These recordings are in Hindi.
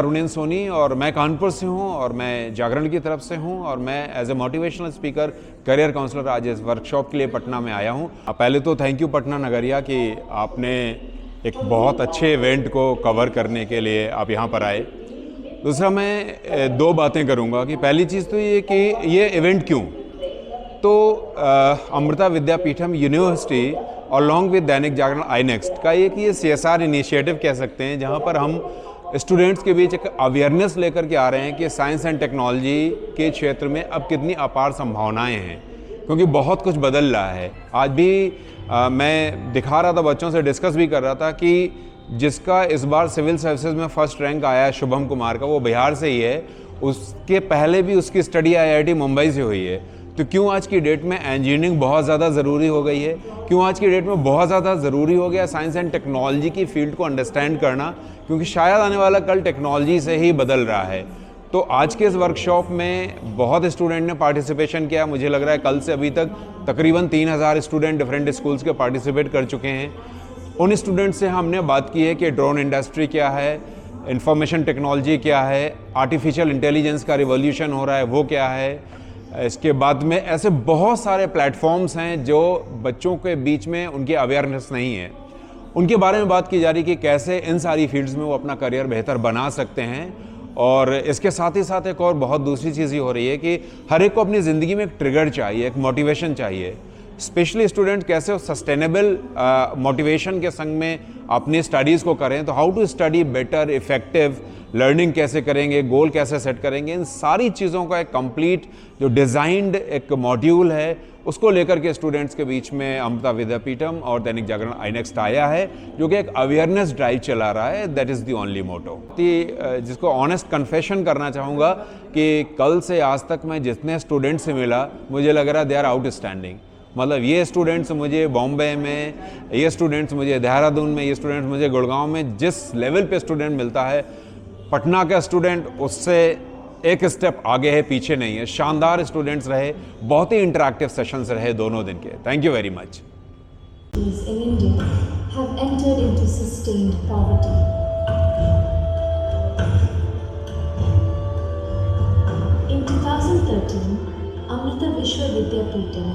अरुणेन सोनी और मैं कानपुर से हूं और मैं जागरण की तरफ से हूं और मैं as a motivational speaker career counsellor आज इस वर्कशॉप के लिए पटना में आया हूं। पहले तो थैंक यू पटना नगरिया कि आपने एक बहुत अच्छे इवेंट को कवर करने के लिए आप यहां पर आए। दूसरा मैं दो बातें करूंगा कि पहली चीज़ तो ये कि ये इवेंट क्यों, तो अमृता विद्यापीठम यूनिवर्सिटी और long with Dainik Jagran I next का एक ये CSR इनिशिएटिव कह सकते हैं, जहां पर हम स्टूडेंट्स के बीच एक अवेयरनेस लेकर के आ रहे हैं कि साइंस एंड टेक्नोलॉजी के क्षेत्र में अब कितनी अपार संभावनाएं हैं, क्योंकि बहुत कुछ बदल रहा है। आज भी मैं दिखा रहा था, बच्चों से डिस्कस भी कर रहा था कि जिसका इस बार सिविल सर्विसेज में फर्स्ट रैंक आया है शुभम कुमार का, वो बिहार से ही है। उसके पहले भी उसकी स्टडी IIT मुंबई से हुई है। तो क्यों आज की डेट में इंजीनियरिंग बहुत ज़्यादा ज़रूरी हो गई है, क्यों आज की डेट में बहुत ज़्यादा ज़रूरी हो गया साइंस एंड टेक्नोलॉजी की फील्ड को अंडरस्टैंड करना, क्योंकि शायद आने वाला कल टेक्नोलॉजी से ही बदल रहा है। तो आज के इस वर्कशॉप में बहुत स्टूडेंट ने पार्टिसिपेशन किया। मुझे लग रहा है कल से अभी तक तकरीबन 3000 स्टूडेंट डिफरेंट स्कूल्स के पार्टिसिपेट कर चुके हैं। उन स्टूडेंट से हमने बात की है कि ड्रोन इंडस्ट्री क्या है, इंफॉर्मेशन टेक्नोलॉजी क्या है, आर्टिफिशियल इंटेलिजेंस का रिवॉल्यूशन हो रहा है वो क्या है। इसके बाद में ऐसे बहुत सारे प्लेटफॉर्म्स हैं जो बच्चों के बीच में उनकी अवेयरनेस नहीं है, उनके बारे में बात की जा रही कि कैसे इन सारी फील्ड्स में वो अपना करियर बेहतर बना सकते हैं। और इसके साथ ही साथ एक और बहुत दूसरी चीज़ ये हो रही है कि हर एक को अपनी ज़िंदगी में एक ट्रिगर चाहिए, एक मोटिवेशन चाहिए। स्पेशली स्टूडेंट कैसे सस्टेनेबल मोटिवेशन के संग में अपनी स्टडीज़ को करें, तो how to study better, effective learning कैसे करेंगे, गोल कैसे सेट करेंगे, इन सारी चीज़ों का एक कंप्लीट जो डिज़ाइंड एक मॉड्यूल है उसको लेकर के स्टूडेंट्स के बीच में अमृता विद्यापीठम और दैनिक जागरण आई नेक्स्ट आया है, जो कि एक अवेयरनेस ड्राइव चला रहा है। दैट इज़ दी ओनली मोटो। जिसको ऑनेस्ट कन्फेशन करना चाहूँगा कि कल से आज तक मैं जितने स्टूडेंट से मिला, मुझे लग रहा है दे आर आउटस्टैंडिंग। मतलब ये स्टूडेंट्स मुझे बॉम्बे में, ये स्टूडेंट्स मुझे देहरादून में, ये स्टूडेंट्स मुझे गुड़गांव में, जिस लेवल पे स्टूडेंट मिलता है, पटना का स्टूडेंट उससे एक स्टेप आगे है, पीछे नहीं है। शानदार स्टूडेंट्स रहे, बहुत ही इंटरैक्टिव सेशंस रहे दोनों दिन के। Thank you very much. In India have entered into sustained poverty. In 2013, Amrita Vishwa Vidyapeetham,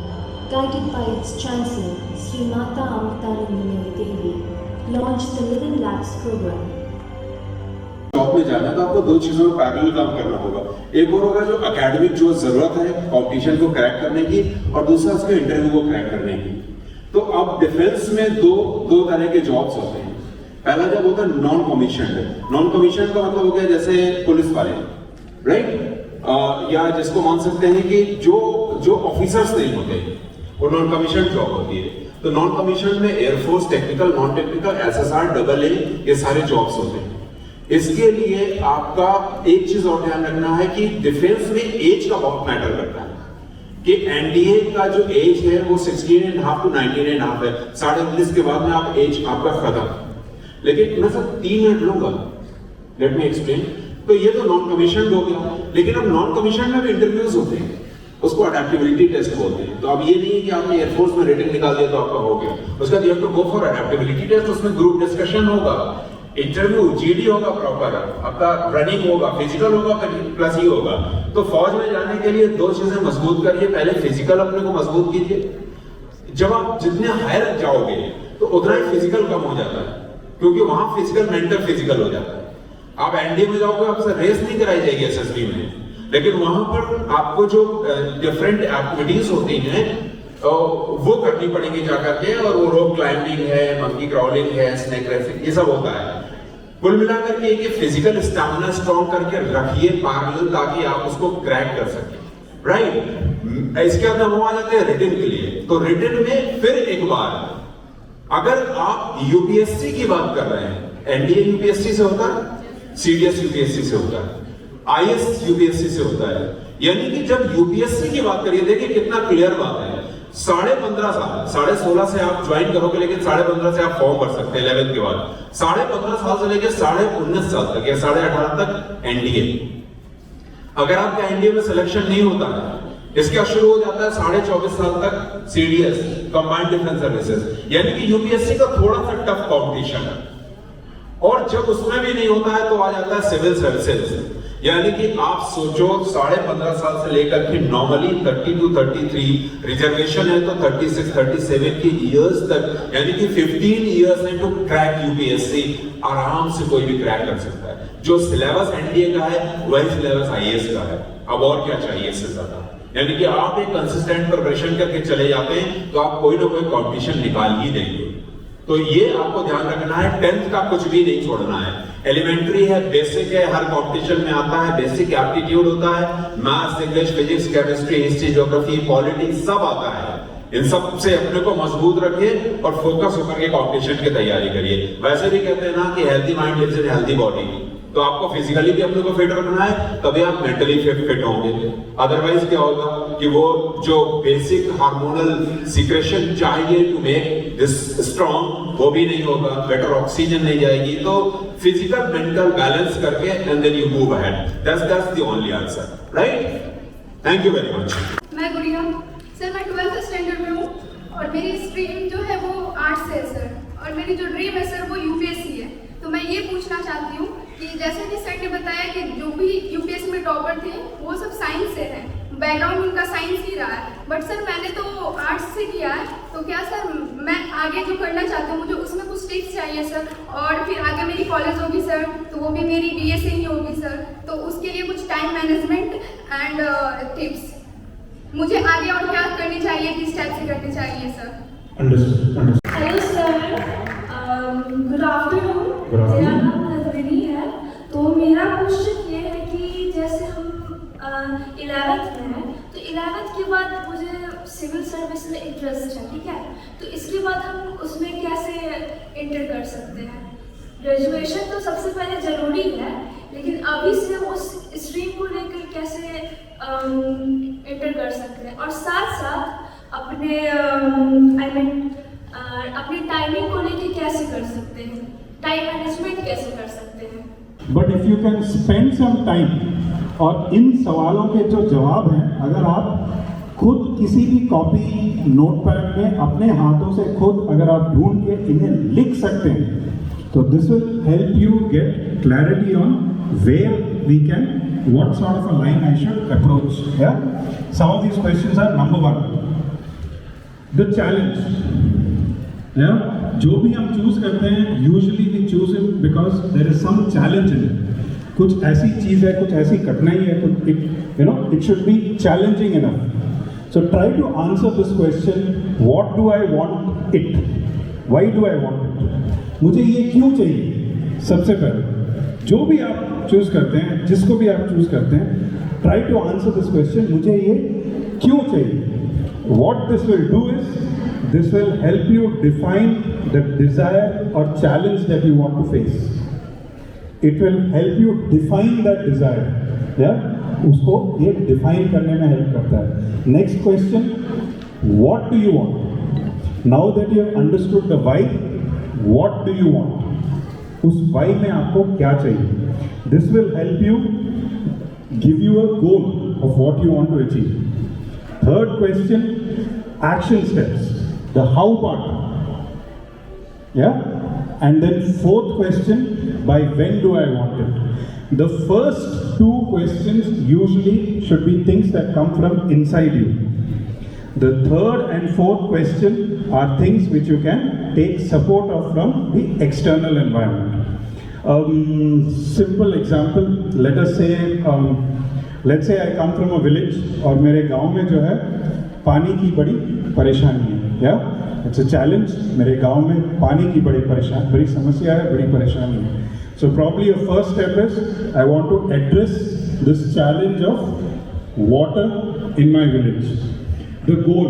guided by its chancellor, Sri Mata Amritanandini Devi, launched the Living Labs program. Job में जाना तो आपको दो चीजों में पैरेलल काम करना होगा। एक और होगा जो एकेडमिक जो जरूरत है कंपटीशन को क्रैक करने की, और दूसरा उसके इंटरव्यू को क्रैक करने की। तो अब डिफेंस में दो तरह के जॉब्स होते हैं। पहला जॉब होता है नॉन कमीशन्ड। नॉन कमीशन्ड का मतलब हो गया जैसे पुलिस वाले, राइट, या जिसको मान सकते हैं कि जो ऑफिसर्स नहीं होते, वो नॉन कमीशन्ड जॉब होती है। तो नॉन कमीशन्ड में air force, technical, non technical, SSR, AA, ये सारे जॉब्स होते हैं। इसके लिए आपका एक चीज और ध्यान रखना है कि डिफेंस में एज का बहुत मैटर करता है, कि NDA का जो एज है वो 16.5 to 19.5 है। 19.5 के बाद में आप एज आपका खत्म। लेकिन मैं सर 3 मिनट लूंगा, लेट मी एक्सप्लेन। तो ये तो नॉन कमीशन हो गया, लेकिन अब नॉन कमीशन में भी इंटरव्यूज होते हैं, उसको अडेप्टेबिलिटी टेस्ट बोलते हैं। तो अब ये नहीं है कि आपने एयरफोर्स में रेटिंग निकाल दिया तो आपका हो गया, उसका you have to go for adaptability test. उसमें ग्रुप डिस्कशन होगा, इंटरव्यू, GD होगा, प्रॉपर आपका रनिंग होगा, फिजिकल होगा, प्लस ही होगा। तो फौज में जाने के लिए दो चीजें मजबूत करिए। पहले फिजिकल अपने को मजबूत कीजिए। जब आप जितने हायर जाओगे तो उतना ही फिजिकल कम हो जाता है, क्योंकि वहां फिजिकल मेंटल फिजिकल हो जाता है। आप NDA में जाओगे, आपसे रेस नहीं कराई जाएगी SSB में, लेकिन वहां पर आपको जो डिफरेंट एक्टिविटीज होती हैं वो करनी पड़ेगी जाकर के, और वो रॉक क्लाइंबिंग है, मंकी क्राउलिंग है, स्नेक रेसिंग, ये सब होता है। कुल मिलाकर के एक फिजिकल स्टैमिना स्ट्रॉन्ग करके रखिए पैरेलल, ताकि आप उसको क्रैक कर सकें, राइट। इसके बाद हम आ जाते हैं रिटन के लिए। तो रिटन में फिर एक बार, अगर आप UPSC की बात कर रहे हैं, NDA UPSC से होता है, CDS UPSC से होता है, IS UPSC से होता है। यानी कि जब UPSC की बात करिए, देखिए कितना क्लियर बात है। 15.5 साल, 16.5 से आप ज्वाइन करोगे, लेकिन 15.5 से आप फॉर्म भर सकते हैं 11th के बाद। 15.5 साल से लेकर 19.5 साल तक या 18.5 तक NDA। अगर आपका NDA में सिलेक्शन नहीं होता है, इसका शुरू हो जाता है 24.5 साल तक CDS, कंबाइंड डिफेंस सर्विसेज। यानी कि UPSC का थोड़ा सा टफ कॉम्पिटिशन है। और जब उसमें भी नहीं होता है तो आ जाता है सिविल सर्विसेज। यानी कि आप सोचो 15.5 साल से लेकर के नॉर्मली 30 to 33, रिजर्वेशन है तो 36, 37 की इयर्स तक, यानी कि 15 इयर्स है टू क्रैक यूपीएससी। आराम से कोई भी क्रैक कर सकता है। जो सिलेबस एनडीए का है वही सिलेबस आईएएस का है। अब और क्या चाहिए इससे ज्यादा? यानी कि आप एक कंसिस्टेंट प्रिपरेशन करके चले जाते हैं तो आप कोई ना कोई कॉम्पिटिशन निकाल ही देंगे। तो ये आपको ध्यान रखना है, 10th का कुछ भी नहीं छोड़ना है। एलिमेंट्री है, बेसिक है, हर कंपटीशन में आता है, बेसिक एप्टीट्यूड होता है, maths, English, physics, chemistry, history, geography, politics सब आता है। इन सब से अपने को मजबूत रखिए और फोकस होकर के कंपटीशन की तैयारी करिए। वैसे भी कहते हैं ना कि healthy mind lives in healthy body, तो आपको फिजिकली भी अपने को फिट रखना है, तभी आप मेंटली फिट होंगे। अदरवाइज क्या होगा कि वो जो बेसिक हार्मोनल सीक्रेशन चाहिए टू मेक दिस स्ट्रॉन्ग, वो भी नहीं होगा, बेटर ऑक्सीजन नहीं जाएगी। तो फिजिकल मेंटल बैलेंस करके and then you move ahead. That's the only answer, right? Thank you very much. मैं गुड़िया सर, मैं 12th स्टैंडर्ड में हूँ और मेरी स्ट्रीम जो है वो आर्ट्स है सर, और मेरी जो ड्रीम है सर वो यूपीएससी है। तो मैं ये पूछना चाहती हूँ कि जैसे कि सर ने बताया कि जो भी यूपीएससी में टॉपर थे वो सब साइंस से हैं, बैकग्राउंड उनका साइंस ही रहा है, बट सर मैंने तो आर्ट्स से किया है। तो क्या सर मैं आगे जो करना चाहती हूँ मुझे उसमें कुछ टिप्स चाहिए सर, और फिर आगे मेरी कॉलेज होगी सर तो वो भी मेरी बीए से ही होगी सर, तो उसके लिए कुछ टाइम मैनेजमेंट एंड टिप्स मुझे आगे और क्या करनी चाहिए, किस टाइप से करनी चाहिए sir? Hello sir, good afternoon. मेरा नाम नजरिनी है। तो मेरा क्वेश्चन ये है कि जैसे हम 11th में हैं, तो 11th के बाद मुझे सिविल सर्विस में इंटरेस्ट है, ठीक है? तो इसके बाद हम उसमें कैसे एंटर कर सकते हैं? ग्रेजुएशन तो सबसे पहले ज़रूरी है, लेकिन अभी से उस स्ट्रीम को लेकर कैसे एंटर कर सकते हैं? और साथ साथ अपने अपनी टाइमिंग को लेकर कैसे कर सकते हैं? टाइम मैनेजमेंट कैसे कर सकते हैं? But if you can spend some time, और इन सवालों के जो जवाब हैं अगर आप खुद किसी भी कॉपी नोटपैड में अपने हाथों से खुद अगर आप ढूंढ के इन्हें लिख सकते हैं, तो this will help you get clarity on where we can, what sort of a line I should approach. Yeah, some of these questions are number 1, the challenge. Yeah, जो भी हम चूज करते हैं usually we choose it because there is some challenge in it. कुछ ऐसी चीज है, कुछ ऐसी कठिनाई है, कुछ it should be challenging enough. So try to answer this question, what do I want it, why do I want it, मुझे ये क्यों चाहिए। सबसे पहले जो भी आप चूज करते हैं, जिसको भी आप चूज करते हैं, try to answer this question, मुझे ये क्यों चाहिए। What this will do is this will help you define the desire or challenge that you want to face. It will help you define that desire. Yeah, उसको ये define करने में help करता है। Next question, what do you want? Now that you have understood the why, what do you want? उस why में आपको क्या चाहिए? This will help you give you a goal of what you want to achieve. Third question, action steps. The how part, yeah, and then fourth question, by when do I want it? The first 2 questions usually should be things that come from inside you. The third and fourth question are things which you can take support of from the external environment. Simple example, let us say, let's say I come from a village और मेरे गांव में जो है पानी की बड़ी परेशानी है। Yeah, it's a challenge. मेरे गांव में पानी की बड़ी समस्या है, बड़ी परेशानी है। So probably your first step is I want to address this challenge of water in my village. The goal.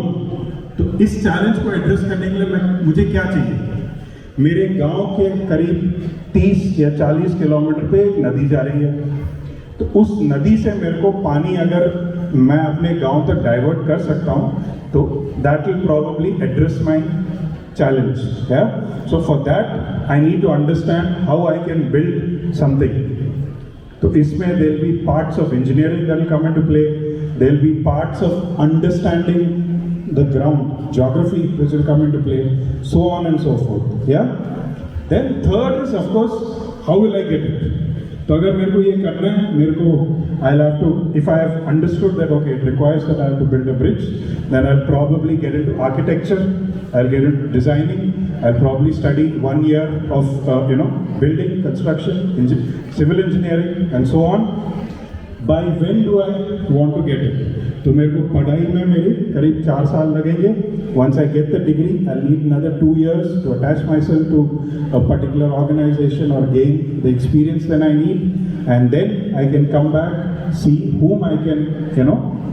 तो इस challenge को address करने के लिए मुझे क्या चाहिए? मेरे गांव के करीब 30 या 40 किलोमीटर पे एक नदी जा रही है, तो उस नदी से मेरे को पानी अगर मैं अपने गांव तक डाइवर्ट कर सकता हूँ, तो that will probably address my challenge. Yeah, so for that I need to understand how I can build something. So इसमें there will be parts of engineering that will come into play. There will be parts of understanding the ground, geography, which will come into play, so on and so forth. Yeah. Then third is of course how will I get it? तो अगर मेरे को ये करना है, मेरे को I have to, if I have understood that okay it requires that I have to build a bridge, then I probably get into architecture, I'll get into designing, I'll probably study 1 year of building, construction, civil engineering and so on. By when do I want to get it? तो मेरे को पढ़ाई में मेरे करीब 4 साल लगेंगे. Once I get the degree, I'll need another 2 years to attach myself to a particular organization or gain the experience that I need, and then I can come back, see whom I can,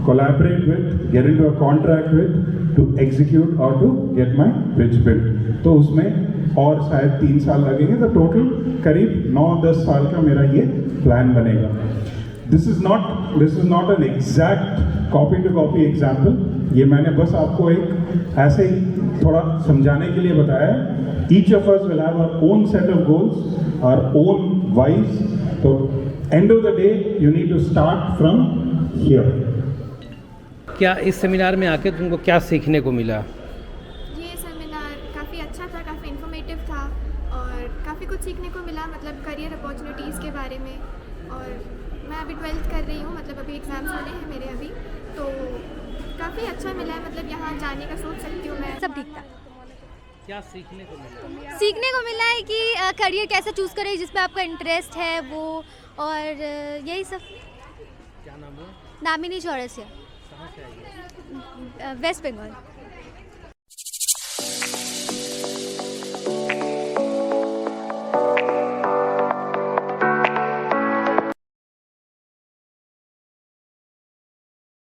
collaborate with, get into a contract with to execute or to get my bridge built. तो उसमें और शायद 3 साल लगेंगे, तो टोटल करीब 9-10 साल का मेरा ये प्लान बनेगा. This is not an exact copy to copy example. ये मैंने बस आपको एक ऐसे ही थोड़ा समझाने के लिए बताया है. Each of us will have our own set of goals, our own whys. तो end of the day, you need to start from here. क्या इस सेमिनार में आके तुमको क्या सीखने को मिला? ये सेमिनार काफ़ी अच्छा था, काफ़ी इन्फॉर्मेटिव था और काफ़ी कुछ सीखने को मिला, मतलब करियर अपॉर्चुनिटीज़ के बारे में. और मैं अभी 12th कर रही हूँ, मतलब अभी एग्ज़ाम्स होने हैं मेरे अभी, तो काफ़ी अच्छा मिला है. मतलब यहाँ जाने का सोच सकती हूँ मैं. सब ठीक था. क्या सीखने को मिला? सीखने को मिला है कि करियर कैसे चूज़ करें जिसमें आपका इंटरेस्ट है वो, और यही सब. क्या नाम है? दामिनी चौरसिया, कहाँ से आई है? वेस्ट बंगाल.